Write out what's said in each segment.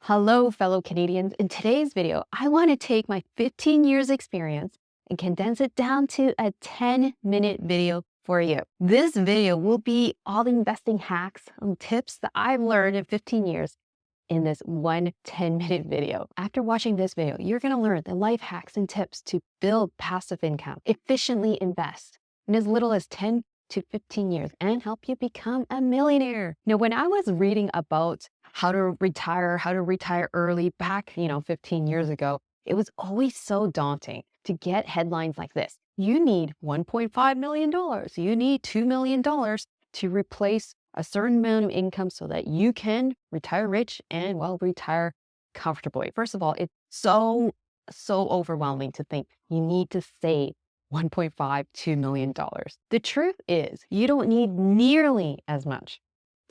Hello, fellow Canadians. In today's video, I want to take my 15 years experience and condense it down to a 10-minute video for you. This video will be all the investing hacks and tips that I've learned in 15 years in this one 10-minute video. After watching this video, you're going to learn the life hacks and tips to build passive income, efficiently invest in as little as 10 to 15 years and help you become a millionaire. Now, when I was reading about how to retire early back, 15 years ago, it was always so daunting to get headlines like this. You need $1.5 million. You need $2 million to replace a certain amount of income so that you can retire rich and, retire comfortably. First of all, it's so overwhelming to think you need to save $1.52 million. The truth is, you don't need nearly as much.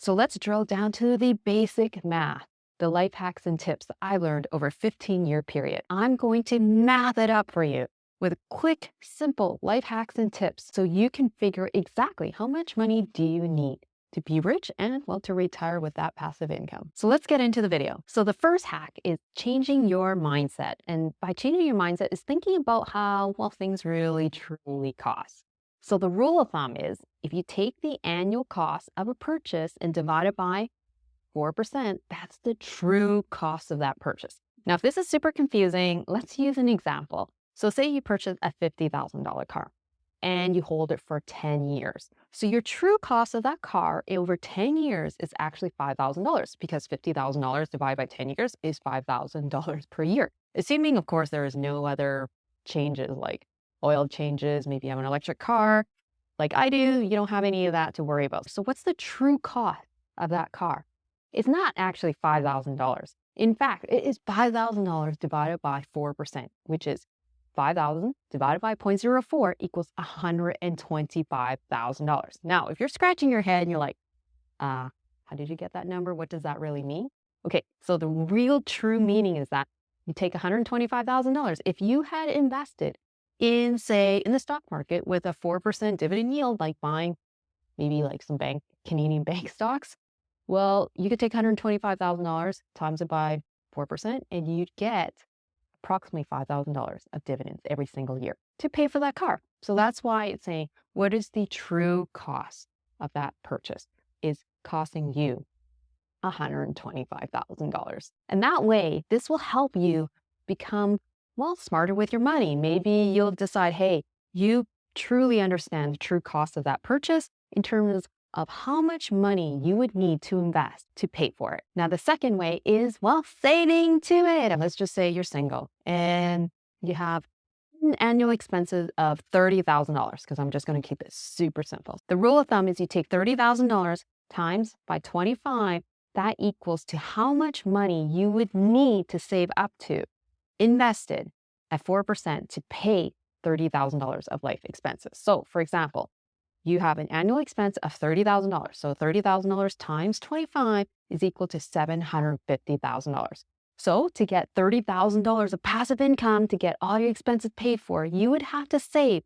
So let's drill down to the basic math, the life hacks and tips that I learned over a 15-year period. I'm going to math it up for you with quick, simple life hacks and tips so you can figure exactly how much money do you need to be rich and, to retire with that passive income. So let's get into the video. So the first hack is changing your mindset. And by changing your mindset is thinking about how, things really, truly cost. So the rule of thumb is if you take the annual cost of a purchase and divide it by 4%, that's the true cost of that purchase. Now, if this is super confusing, let's use an example. So say you purchase a $50,000 car and you hold it for 10 years. So your true cost of that car over 10 years is actually $5,000 because $50,000 divided by 10 years is $5,000 per year. Assuming, of course, there is no other changes like oil changes, maybe you have an electric car like I do, you don't have any of that to worry about. So what's the true cost of that car? It's not actually $5,000. In fact, it is $5,000 divided by 4%, which is 5,000 divided by 0.04 equals $125,000. Now, if you're scratching your head and you're like, how did you get that number? What does that really mean? Okay, so the real true meaning is that you take $125,000. If you had invested in, say, in the stock market with a 4% dividend yield, like buying maybe like some Canadian bank stocks, you could take $125,000 times it by 4% and you'd get approximately $5,000 of dividends every single year to pay for that car. So that's why it's saying, what is the true cost of that purchase? Is costing you $125,000. And that way, this will help you become, smarter with your money. Maybe you'll decide, hey, you truly understand the true cost of that purchase in terms of how much money you would need to invest to pay for it. Now, the second way is, saving to it. And let's just say you're single and you have annual expenses of $30,000, because I'm just going to keep it super simple. The rule of thumb is you take $30,000 times by 25. That equals to how much money you would need to save up to, invested at 4% to pay $30,000 of life expenses. So, for example, you have an annual expense of $30,000. So $30,000 times 25 is equal to $750,000. So to get $30,000 of passive income to get all your expenses paid for, you would have to save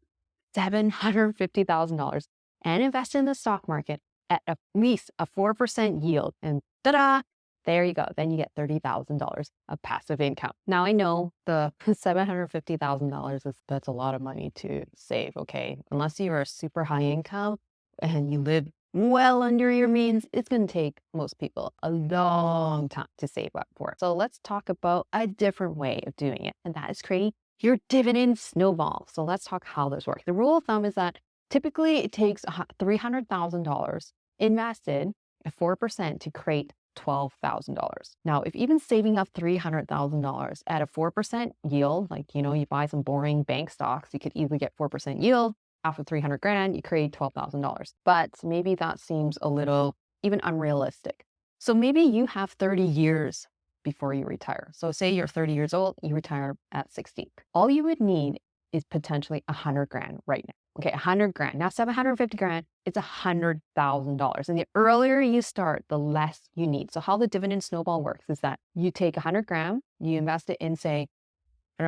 $750,000 and invest in the stock market at least a 4% yield. And ta-da! There you go. Then you get $30,000 of passive income. Now I know the $750,000 that's a lot of money to save, okay? Unless you are a super high income and you live well under your means, it's going to take most people a long time to save up for it. So let's talk about a different way of doing it, and that is creating your dividend snowball. So let's talk how this works. The rule of thumb is that typically it takes $300,000 invested at 4% to create $12,000. Now, if even saving up $300,000 at a 4% yield, like, you buy some boring bank stocks, you could easily get 4% yield. After 300 grand, you create $12,000. But maybe that seems a little even unrealistic. So maybe you have 30 years before you retire. So say you're 30 years old, you retire at 60. All you would need is potentially 100 grand right now. Okay, 100 grand. Now 750 grand, it's $100,000. And the earlier you start, the less you need. So how the dividend snowball works is that you take 100 grand, you invest it in, say,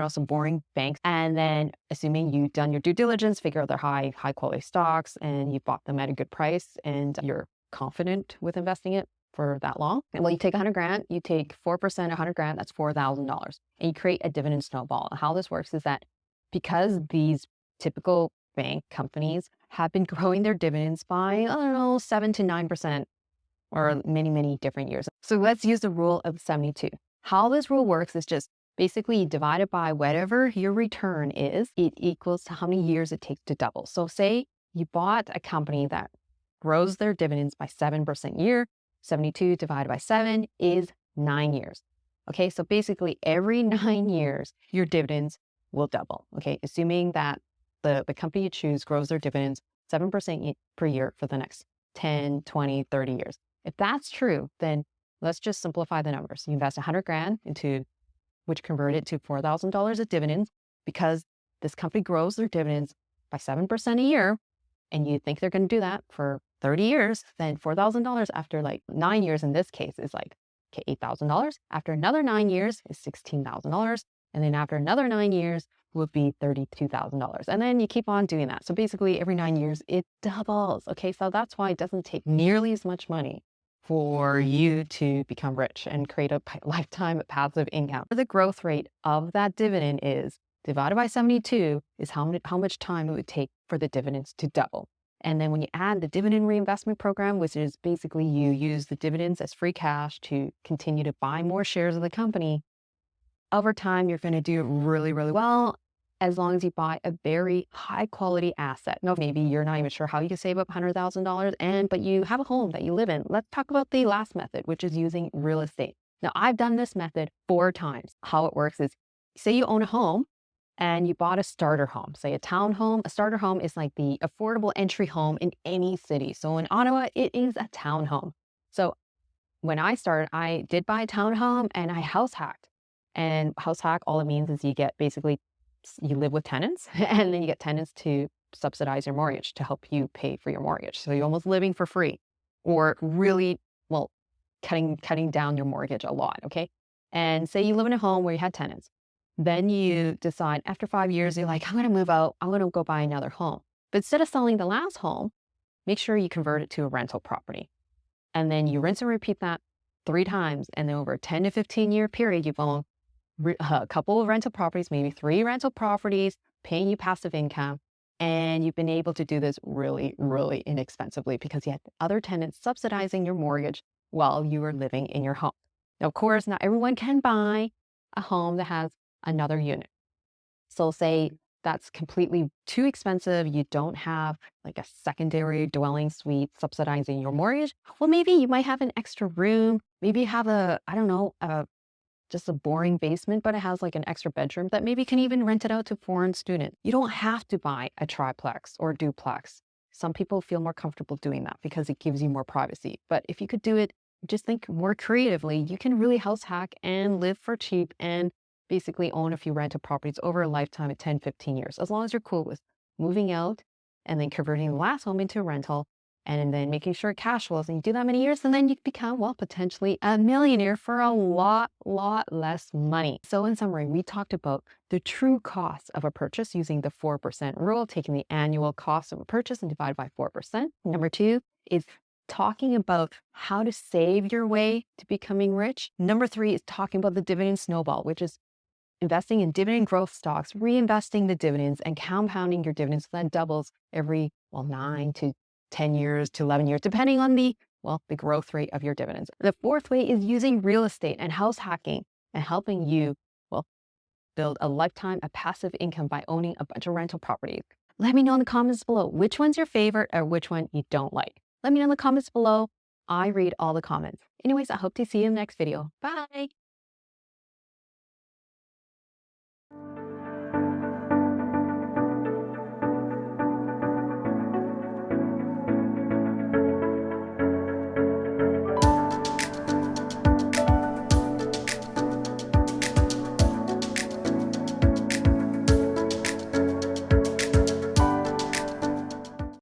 some boring banks. And then assuming you've done your due diligence, figure out their high quality stocks and you bought them at a good price and you're confident with investing it for that long. And well, you take 100 grand, you take 4%, 100 grand, that's $4,000. And you create a dividend snowball. How this works is that because these typical bank companies have been growing their dividends by, I don't know, 7 to 9% or many, many different years. So let's use the rule of 72. How this rule works is just basically divide it by whatever your return is, it equals to how many years it takes to double. So say you bought a company that grows their dividends by 7% a year, 72 divided by 7 is 9 years. Okay, so basically every 9 years, your dividends will double. Okay, assuming that the company you choose grows their dividends 7% per year for the next 10, 20, 30 years. If that's true, then let's just simplify the numbers. You invest 100 grand into, which converted to $4,000 of dividends because this company grows their dividends by 7% a year, and you think they're going to do that for 30 years, then $4,000 after like 9 years in this case is like, okay, $8,000. After another 9 years is $16,000. And then after another 9 years would be $32,000. And then you keep on doing that. So basically every 9 years it doubles. Okay, so that's why it doesn't take nearly as much money for you to become rich and create a lifetime passive income. The growth rate of that dividend is divided by 72 is how much time it would take for the dividends to double. And then when you add the dividend reinvestment program, which is basically you use the dividends as free cash to continue to buy more shares of the company, over time, you're going to do really, really well as long as you buy a very high quality asset. Now, maybe you're not even sure how you can save up $100,000 but you have a home that you live in. Let's talk about the last method, which is using real estate. Now, I've done this method 4 times. How it works is, say you own a home and you bought a starter home, say a townhome. A starter home is like the affordable entry home in any city. So in Ottawa, it is a townhome. So when I started, I did buy a townhome and I house hacked. And house hack, all it means is you get basically, you live with tenants and then you get tenants to subsidize your mortgage to help you pay for your mortgage. So you're almost living for free or really, well, cutting down your mortgage a lot, okay? And say you live in a home where you had tenants. Then you decide after 5 years, you're like, I'm going to move out. I'm going to go buy another home. But instead of selling the last home, make sure you convert it to a rental property. And then you rinse and repeat that 3 times. And then over a 10 to 15 year period, you've owned a couple of rental properties, maybe 3 rental properties, paying you passive income. And you've been able to do this really, really inexpensively because you had other tenants subsidizing your mortgage while you were living in your home. Now, of course, not everyone can buy a home that has another unit. So say that's completely too expensive. You don't have like a secondary dwelling suite subsidizing your mortgage. Well, maybe you might have an extra room. Maybe you have just a boring basement, but it has like an extra bedroom that maybe can even rent it out to foreign students. You don't have to buy a triplex or duplex. Some people feel more comfortable doing that because it gives you more privacy. But if you could do it, just think more creatively, you can really house hack and live for cheap and basically own a few rental properties over a lifetime of 10, 15 years, as long as you're cool with moving out and then converting the last home into a rental and then making sure it cash flows. And you do that many years, and then you become, well, potentially a millionaire for a lot less money. So in summary, we talked about the true cost of a purchase using the 4% rule, taking the annual cost of a purchase and divide by 4%. Number 2 is talking about how to save your way to becoming rich. Number 3 is talking about the dividend snowball, which is investing in dividend growth stocks, reinvesting the dividends and compounding your dividends so that doubles every, 9 to 10 years to 11 years, depending on the growth rate of your dividends. The 4th way is using real estate and house hacking and helping you, build a lifetime of passive income by owning a bunch of rental properties. Let me know in the comments below which one's your favorite or which one you don't like. Let me know in the comments below. I read all the comments. Anyways, I hope to see you in the next video. Bye.